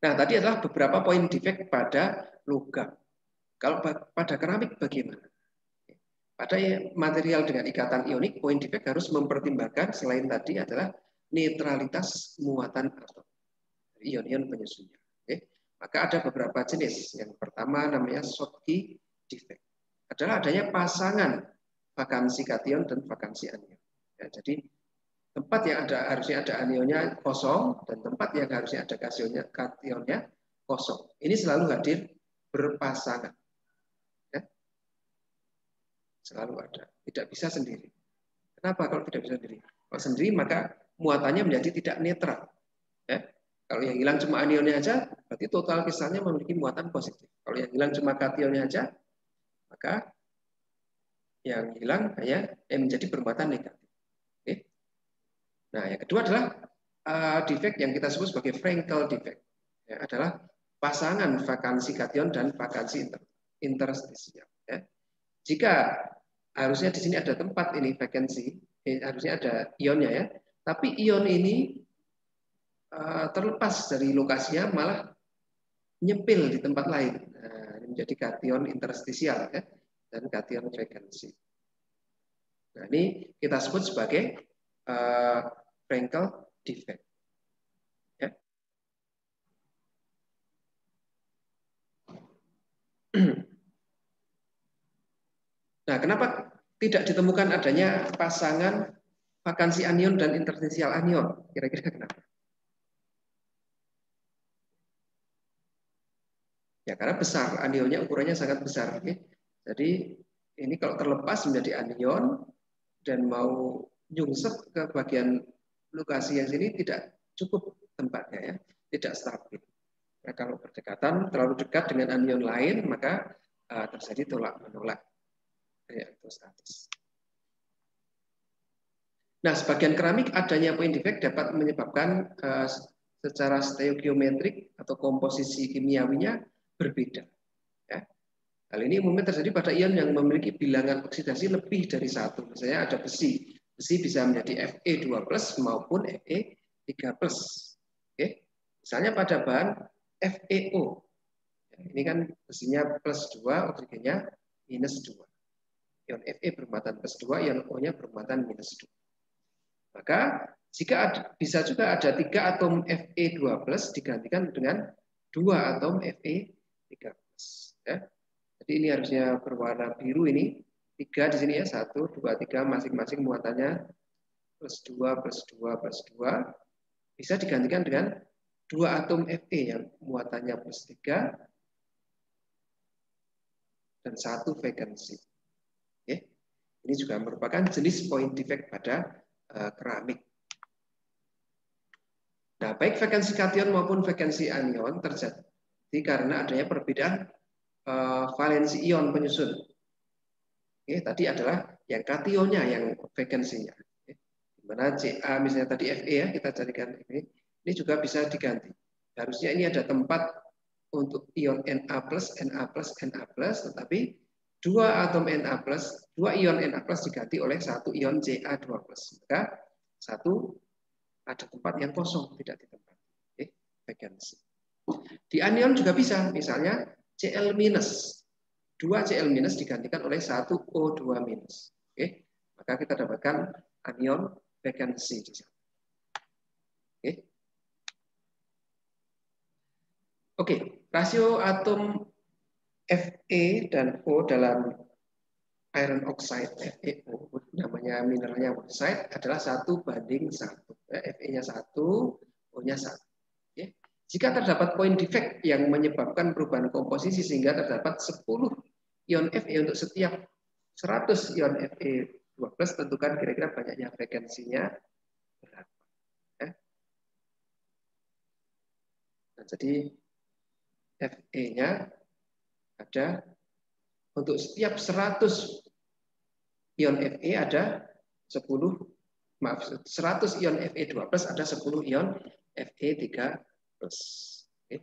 Nah, tadi adalah beberapa poin defect pada logam. Kalau pada keramik bagaimana? Pada material dengan ikatan ionik, poin defect harus mempertimbangkan selain tadi adalah netralitas muatan atom, ion-ion penyusunnya. Oke. Maka ada beberapa jenis. Yang pertama namanya Schottky defect. Adalah adanya pasangan vakansi kation dan vakansi anion. Ya, jadi tempat yang harusnya ada anionnya kosong dan tempat yang harusnya ada kationnya kosong. Ini selalu hadir berpasangan. Ya. Selalu ada. Tidak bisa sendiri. Kenapa kalau tidak bisa sendiri? Kalau sendiri maka muatannya menjadi tidak netral. Ya. Kalau yang hilang cuma anionnya aja, berarti total kristalnya memiliki muatan positif. Kalau yang hilang cuma kationnya aja, maka yang hilang hanya menjadi bermuatan negatif. Oke. Nah, yang kedua adalah defect yang kita sebut sebagai Frankel defect. Ya, adalah pasangan vakansi kation dan vakansi interstisial. Ya. Jika harusnya di sini ada tempat ini vakansi, harusnya ada ionnya ya, tapi ion ini terlepas dari lokasinya malah nyempil di tempat lain. Nah, ini menjadi kation interstisial ya, dan kation vakansi. Nah, ini kita sebut sebagai Frankel defect. Ya. Nah, kenapa tidak ditemukan adanya pasangan vakansi anion dan interstisial anion? Kira-kira kenapa? Ya, karena besar, anionnya ukurannya sangat besar. Okay? Jadi ini kalau terlepas menjadi anion dan mau nyungsep ke bagian lokasi yang sini tidak cukup tempatnya ya, tidak stabil. Nah, kalau berdekatan terlalu dekat dengan anion lain maka terjadi tolak-menolak elektrostatis. Nah, sebagian keramik adanya point defect dapat menyebabkan secara stereogeometrik atau komposisi kimiawinya berbeda. Ya. Hal ini umumnya terjadi pada ion yang memiliki bilangan oksidasi lebih dari satu. Misalnya ada besi. Besi bisa menjadi Fe2+ maupun Fe3+. Oke. Misalnya pada bahan FeO. Ini kan besinya +2, oksigennya -2. Ion Fe bermuatan +2, ion O-nya bermuatan -2. Maka jika bisa juga ada 3 atom Fe2+ digantikan dengan 2 atom Fe3+. Ya. Jadi ini harusnya berwarna biru ini. 3 di sini ya, 1, 2, 3 masing-masing muatannya +2, +2, +2. Bisa digantikan dengan 2 atom Fe yang muatannya +3 dan 1 vakansi. Oke. Ini juga merupakan jenis point defect pada keramik. Nah, baik vakansi kation maupun vakansi anion terjadi karena adanya perbedaan valensi ion penyusun. Oke, tadi adalah yang kationnya yang vakansinya. Di mana Ca misalnya tadi Fe ya, kita jadikan Fe. Ini juga bisa diganti. Harusnya ini ada tempat untuk ion Na+, Na+, Na+, tetapi 2 atom Na+, 2 ion Na+ diganti oleh 1 ion Ca2+. Maka 1 ada tempat yang kosong, tidak ditempati. Oke, vakansi. Di anion juga bisa, misalnya Cl-. 2 Cl- digantikan oleh 1 O2-. Oke, maka kita dapatkan anion vakansi di sana. Oke. Oke, rasio atom Fe dan O dalam iron oxide FeO, namanya mineralnya oxide, adalah 1:1. Fe-nya 1, O-nya 1. Oke. Jika terdapat point defect yang menyebabkan perubahan komposisi sehingga terdapat 10 ion Fe untuk setiap 100 ion Fe2+, tentukan kira-kira banyaknya vakansinya berapa. Nah, jadi Fe-nya ada untuk setiap 100 ion Fe ada 10, maaf, 100 ion Fe2+ ada 10 ion Fe3+. Oke.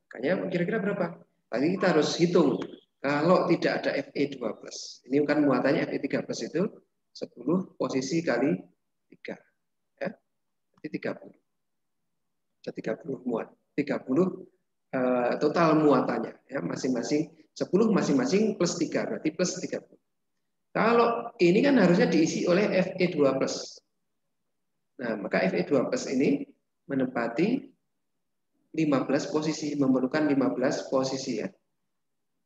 Makanya kira-kira berapa? Tadi kita harus hitung kalau tidak ada Fe2+. Ini kan muatannya Fe3+ itu 10 posisi kali 3. Ya. Jadi 30. Ada 30 muat. 30 total muatannya ya, masing-masing 10 masing-masing plus 3 berarti plus 30. Kalau ini kan harusnya diisi oleh Fe2+. Nah, maka Fe2+ ini menempati 15 posisi, memerlukan 15 posisi ya.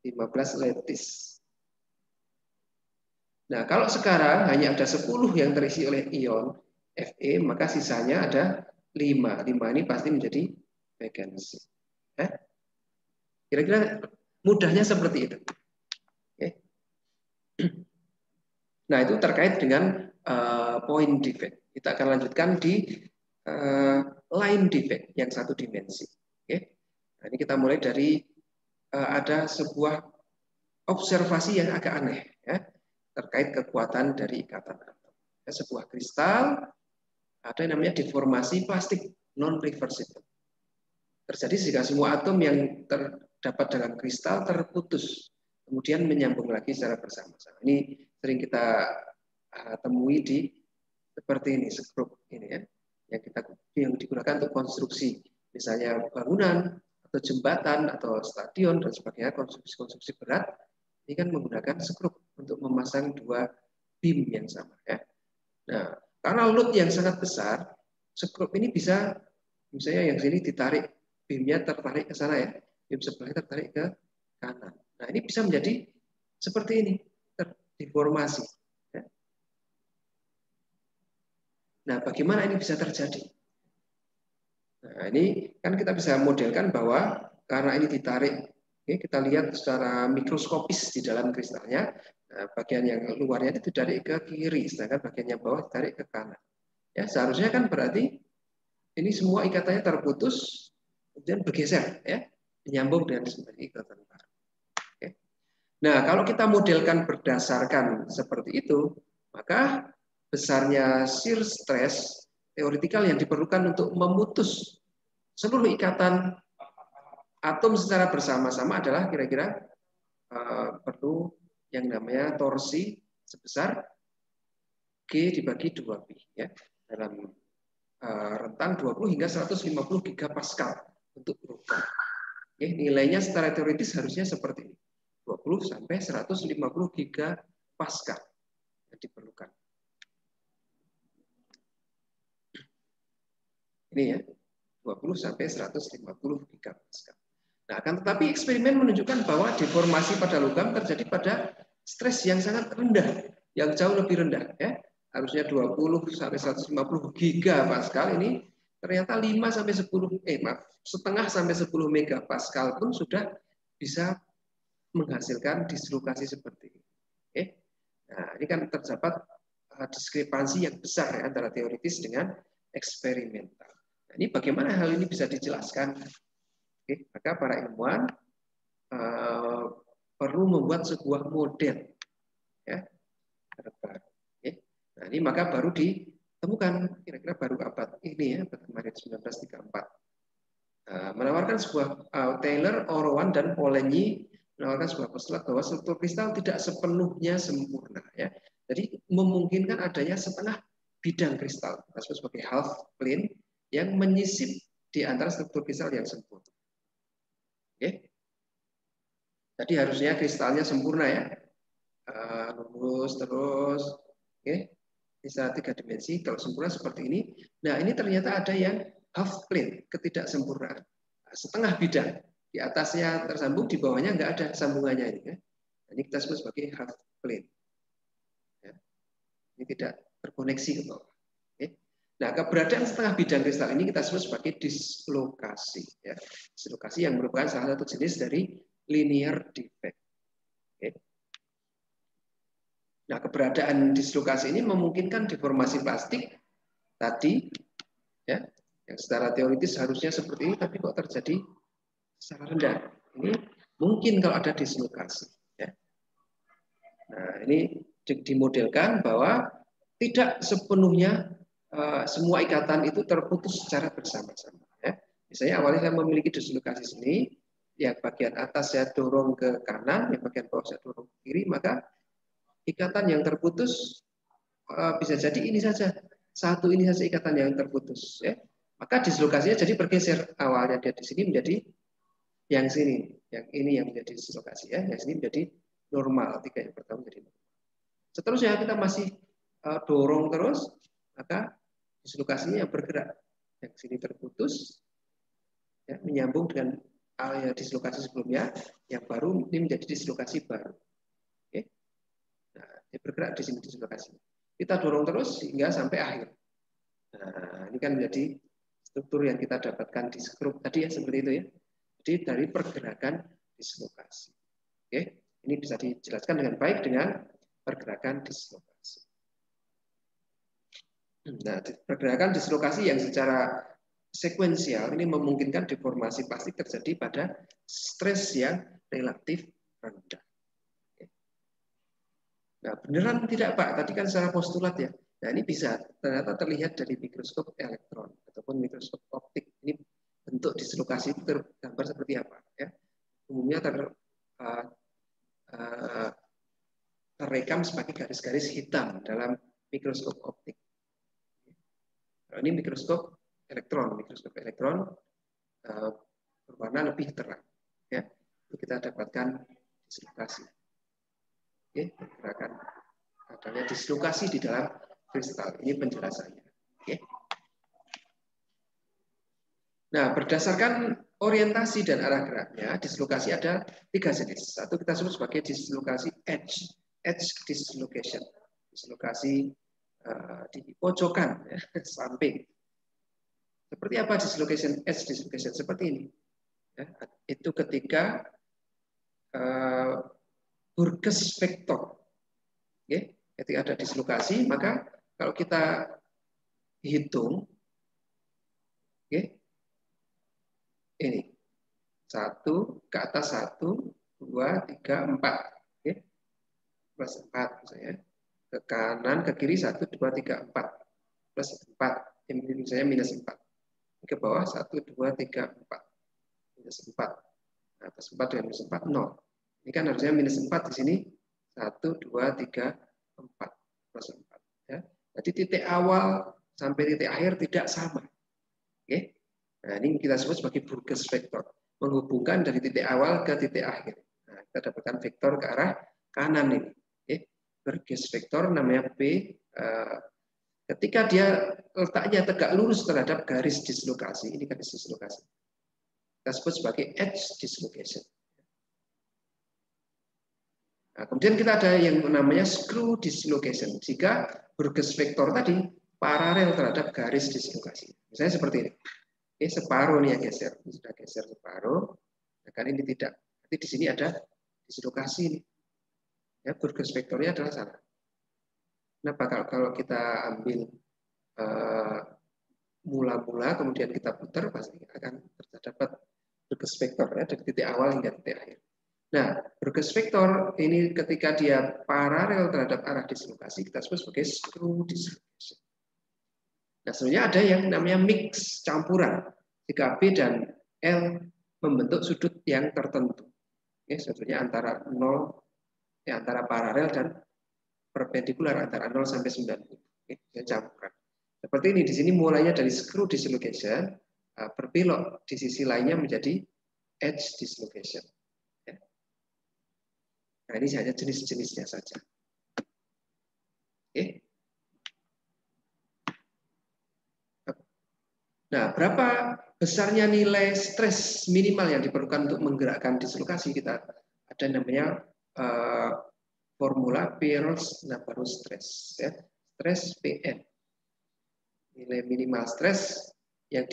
15 lattice. Nah, kalau sekarang hanya ada 10 yang terisi oleh ion Fe, maka sisanya ada 5. 5 ini pasti menjadi vacancy. Kira-kira mudahnya seperti itu. Nah, itu terkait dengan point defect. Kita akan lanjutkan di line defect yang satu dimensi. Nah, ini kita mulai dari ada sebuah observasi yang agak aneh ya, terkait kekuatan dari ikatan atom. Sebuah kristal ada yang namanya deformasi plastik non-reversible. Terjadi jika semua atom yang terdapat dalam kristal terputus, kemudian menyambung lagi secara bersama-sama. Ini sering kita temui di seperti ini, skrup ini ya, yang digunakan untuk konstruksi, misalnya bangunan atau jembatan atau stadion dan sebagainya, konstruksi berat. Ini kan menggunakan skrup untuk memasang dua beam yang sama ya. Nah, karena load yang sangat besar, skrup ini bisa misalnya yang sini ditarik, beamnya tertarik ke sana ya, beam sebelahnya tertarik ke kanan. Nah, ini bisa menjadi seperti ini, terdeformasi. Ya. Nah, bagaimana ini bisa terjadi? Nah, ini kan kita bisa modelkan bahwa karena ini ditarik, kita lihat secara mikroskopis di dalam kristalnya, nah, bagian yang luarnya itu ditarik ke kiri, sedangkan bagian yang bawah ditarik ke kanan. Ya, seharusnya kan berarti ini semua ikatannya terputus, kemudian bergeser, ya, menyambung dengan sebagai ikatan baru. Oke. Nah, kalau kita modelkan berdasarkan seperti itu, maka besarnya shear stress teoretikal yang diperlukan untuk memutus seluruh ikatan atom secara bersama-sama adalah kira-kira perlu yang namanya torsi sebesar G dibagi 2pi ya, dalam rentang 20 hingga 150 gigapascal untuk proton. Nilainya secara teoritis harusnya seperti ini. 20 sampai 150 gigapascal yang diperlukan. Ini ya, 20 sampai 150 gigapascal. Nah, akan tetapi eksperimen menunjukkan bahwa deformasi pada logam terjadi pada stres yang sangat rendah, yang jauh lebih rendah ya. Harusnya 20 sampai 150 gigapascal, ini ternyata 5 sampai 10 setengah sampai 10 megapascal pun sudah bisa menghasilkan dislokasi seperti ini. Nah, ini kan terdapat diskrepansi yang besar ya, antara teoritis dengan eksperimental. Nah, ini bagaimana hal ini bisa dijelaskan? Maka para ilmuwan perlu membuat sebuah model ya, terbaru. Nah, ini maka baru ditemukan kira-kira baru abad ini ya, abad kemarin 1934. Menawarkan sebuah Taylor, Orowan dan Polanyi menawarkan sebuah postulat bahwa struktur kristal tidak sepenuhnya sempurna ya. Jadi memungkinkan adanya setengah bidang kristal, disebut sebagai half plane yang menyisip di antara struktur kristal yang sempurna. Oke. Jadi harusnya kristalnya sempurna ya, lurus terus, oke, bisa 3 dimensi. Kalau sempurna seperti ini, nah ini ternyata ada yang half plane, ketidaksempurnaan, setengah bidang, di atasnya tersambung, di bawahnya nggak ada sambungannya ini. Ya. Ini kita sebut sebagai half plane. Ya. Ini tidak terkoneksi ke bawah. Oke. Nah, keberadaan setengah bidang kristal ini kita sebut sebagai dislokasi. Ya. Dislokasi yang merupakan salah satu jenis dari linear defect. Oke. Nah, keberadaan dislokasi ini memungkinkan deformasi plastik tadi, ya, yang secara teoritis harusnya seperti ini, tapi kok terjadi secara rendah. Ini mungkin kalau ada dislokasi. Ya. Nah, ini dimodelkan bahwa tidak sepenuhnya semua ikatan itu terputus secara bersama-sama. Ya. Misalnya awalnya saya memiliki dislokasi sini, yang bagian atas saya dorong ke kanan, yang bagian bawah saya dorong ke kiri, maka ikatan yang terputus bisa jadi ini saja, satu ini saja ikatan yang terputus. Ya. Maka dislokasinya jadi bergeser, awalnya dia di sini menjadi yang sini, yang ini yang menjadi dislokasi ya, yang sini menjadi normal, 3 yang pertama menjadi normal. Seterusnya kita masih dorong terus, maka dislokasinya yang bergerak, yang sini terputus, ya, menyambung dengan dislokasi sebelumnya, yang baru ini menjadi dislokasi baru. Oke. Nah, dia bergerak di sini dislokasi. Kita dorong terus hingga sampai akhir. Nah, ini kan menjadi struktur yang kita dapatkan di skrup tadi ya, seperti itu ya. Jadi dari pergerakan dislokasi. Oke, ini bisa dijelaskan dengan baik dengan pergerakan dislokasi. Nah, pergerakan dislokasi yang secara sekuensial ini memungkinkan deformasi plastik terjadi pada stres yang relatif rendah. Nah, beneran tidak Pak? Tadi kan secara postulat ya. Nah, ini bisa ternyata terlihat dari mikroskop elektron ataupun mikroskop optik. Ini bentuk dislokasi itu tergambar seperti apa? Ya. Umumnya terekam sebagai garis-garis hitam dalam mikroskop optik. Nah, ini mikroskop elektron berwarna lebih terang. Ya, kita dapatkan dislokasi. Oke, pergerakan adanya dislokasi di dalam kristal. Ini penjelasannya. Oke. Nah, berdasarkan orientasi dan arah geraknya, dislokasi ada 3 jenis. Satu kita sebut sebagai dislokasi edge dislocation. Dislokasi di pojokan, ya, samping. Seperti apa dislocation edge dislocation? Seperti ini. Ya, itu ketika Burgess vektor. Okay. Ketika ada dislokasi, maka kalau kita hitung, okay, ini 1 ke atas 1, 2, 3, 4, okay. Plus 4 misalnya. Ke kanan, ke kiri 1, 2, 3, 4. Plus 4, misalnya minus 4. Ke bawah 1, 2, 3, 4. Minus 4. Nah, plus 4 dengan minus 4, 0. Ini kan harusnya minus 4 di sini. 1, 2, 3, 4. Plus 4. Ya. Jadi titik awal sampai titik akhir tidak sama. Oke. Nah, ini kita sebut sebagai Burgess vektor. Menghubungkan dari titik awal ke titik akhir. Nah, kita dapatkan vektor ke arah kanan ini. Oke. Burgess vektor namanya P. Ketika dia letaknya tegak lurus terhadap garis dislokasi, ini garis dislokasi. Kita sebut sebagai edge dislocation. Nah, kemudian kita ada yang namanya screw dislocation. Jika Burgess vektor tadi paralel terhadap garis dislokasi. Misalnya seperti ini. Oke, separuh nih yang geser. Ini sudah geser separuh. Nah, kan ini tidak. Nanti di sini ada dislokasi ini. Ya, Burgess vektornya adalah sana. Kenapa kalau kita ambil mula-mula kemudian kita putar pasti akan terdapat Burgess vektor ya dari titik awal hingga titik akhir. Nah, Burgess vektor ini ketika dia paralel terhadap arah dislokasi kita sebut sebagai screw dislocation. Nah, sebenarnya ada yang namanya mix campuran. Jika B dan L membentuk sudut yang tertentu. Ya, sebetulnya antara 0 ya, antara paralel dan perpendikular antara 0 sampai 90. Ya, campuran. Seperti ini di sini mulainya dari screw dislocation berbelok di sisi lainnya menjadi edge dislocation. Nah, ini hanya jenis-jenisnya saja. Oke. Nah, berapa besarnya nilai stres minimal yang diperlukan untuk menggerakkan dislokasi? Kita ada namanya formula Peierls-Navarro stress. Ya. Stres PN. Nilai minimal stres yang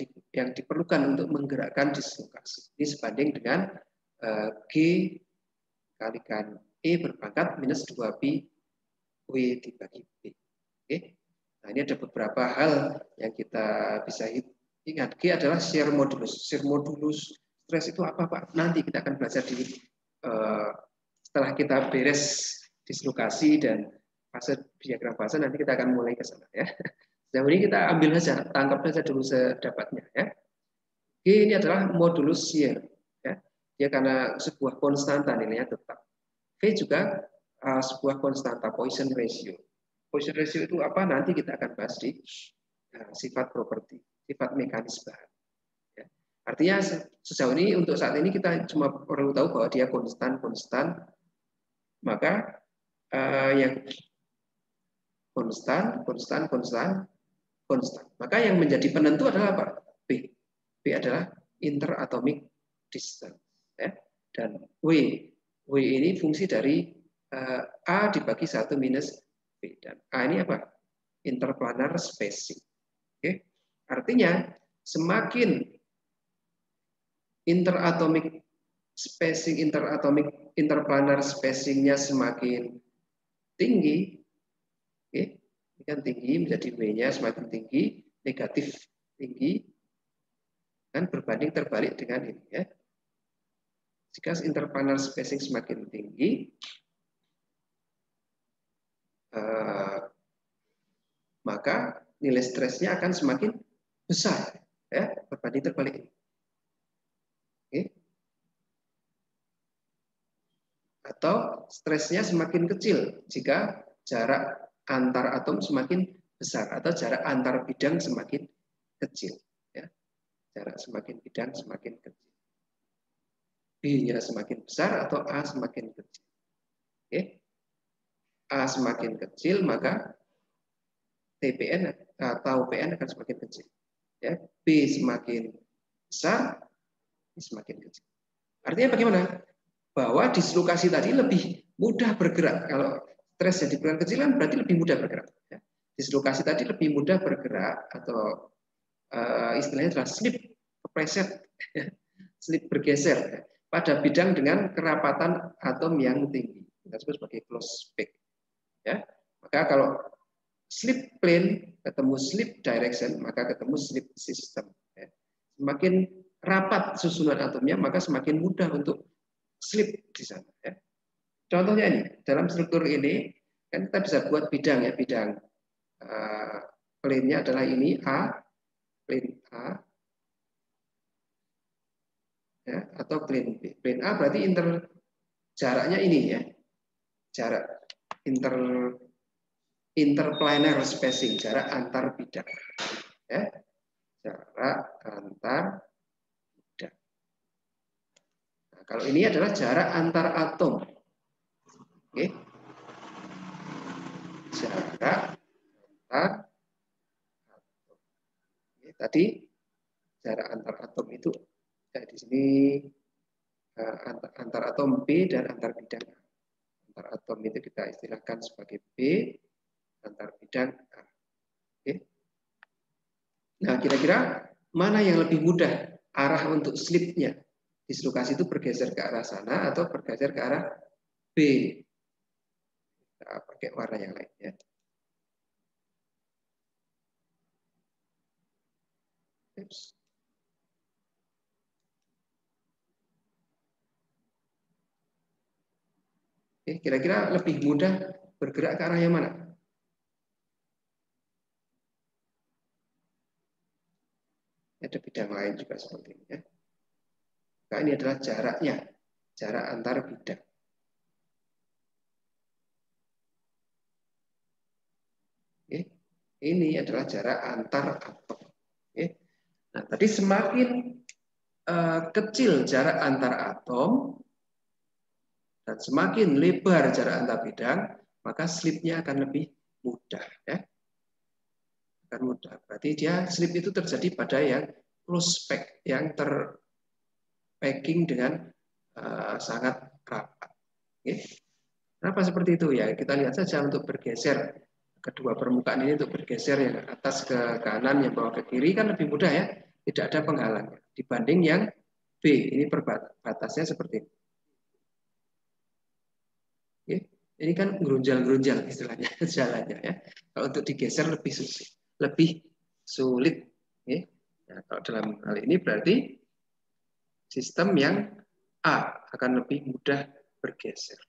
diperlukan untuk menggerakkan dislokasi. Ini sebanding dengan G kalikan E berpangkat minus 2pi W dibagi B. Oke. Nah, ini ada beberapa hal yang kita bisa ingat. G adalah shear modulus. Shear modulus stres itu apa, Pak? Nanti kita akan belajar setelah kita beres dislokasi dan fase diagram fase, nanti kita akan mulai ke sana ya. Sejauh ini kita ambil saja, tangkap saja dulu sedapatnya ya. G ini adalah modulus shear. Ya. Dia karena sebuah konstanta nilainya tetap. V juga sebuah konstanta Poisson ratio. Poisson ratio itu apa? Nanti kita akan bahas di sifat properti, sifat mekanis bahan. Ya. Artinya sejauh ini untuk saat ini kita cuma perlu tahu bahwa dia konstan, maka yang konstan. Maka yang menjadi penentu adalah apa? B. B adalah interatomic distance. Ya. Dan W ini fungsi dari A dibagi 1 minus B. Dan A ini apa? Interplanar spacing. Oke. Artinya semakin interatomic interplanar spacingnya semakin tinggi, oke, ini kan tinggi menjadi W-nya semakin tinggi, negatif tinggi, kan berbanding terbalik dengan ini ya. Jika interplanar spacing semakin tinggi, maka nilai stresnya akan semakin besar ya, berbanding terbalik. Oke. Atau stresnya semakin kecil jika jarak antar atom semakin besar atau jarak antar bidang semakin kecil ya. Jarak semakin bidang semakin kecil. B-nya semakin besar atau A semakin kecil. Oke. A semakin kecil maka TPN atau PN akan semakin kecil. Ya. B semakin besar, semakin kecil. Artinya bagaimana? Bahwa dislokasi tadi lebih mudah bergerak. Kalau stres yang diberikan kecil kan berarti lebih mudah bergerak. Ya. Dislokasi tadi lebih mudah bergerak atau istilahnya adalah slip kepleset, slip bergeser pada bidang dengan kerapatan atom yang tinggi. Kita sebut sebagai close spec. Ya. Maka kalau slip plane ketemu slip direction, maka ketemu slip system. Ya. Semakin rapat susunan atomnya, maka semakin mudah untuk slip di sana. Ya. Contohnya ini, dalam struktur ini, kan kita bisa buat bidang ya, bidang plane-nya adalah ini A, plane A, ya, atau plane B. Plane A berarti jaraknya ini ya, jarak interplanar spacing, jarak antar bidang. Ya. Jarak antar bidang. Nah, kalau ini adalah jarak antar atom. Oke. Jarak antar atom. Oke, tadi jarak antar atom itu kayak di sini antar atom B dan antar bidang A. Antar atom itu kita istilahkan sebagai B, antar bidang A. Oke. Nah, kira-kira mana yang lebih mudah arah untuk slipnya? Dislokasi itu bergeser ke arah sana atau bergeser ke arah B? Kita pakai warna yang lain ya. Kira-kira lebih mudah bergerak ke arah yang mana? Ada bidang lain juga seperti ini ya. Nah, ini adalah jaraknya, jarak antar bidang. Oke. Ini adalah jarak antar atom. Oke. Nah, tadi semakin kecil jarak antar atom dan semakin lebar jarak antar bidang, maka slipnya akan lebih mudah. Ya. Akan mudah. Berarti dia slip itu terjadi pada yang close pack, yang terpacking dengan sangat rapat. Oke. Kenapa seperti itu ya? Kita lihat saja untuk bergeser kedua permukaan ini untuk bergeser yang atas ke kanan, yang bawah ke kiri kan lebih mudah ya. Tidak ada penghalangnya dibanding yang B. Ini batasnya seperti ini. Oke. Ini kan gerunjal-gerunjal istilahnya jalannya ya. Kalau untuk digeser lebih sulit. Oke. Nah, kalau dalam hal ini berarti sistem yang A akan lebih mudah bergeser.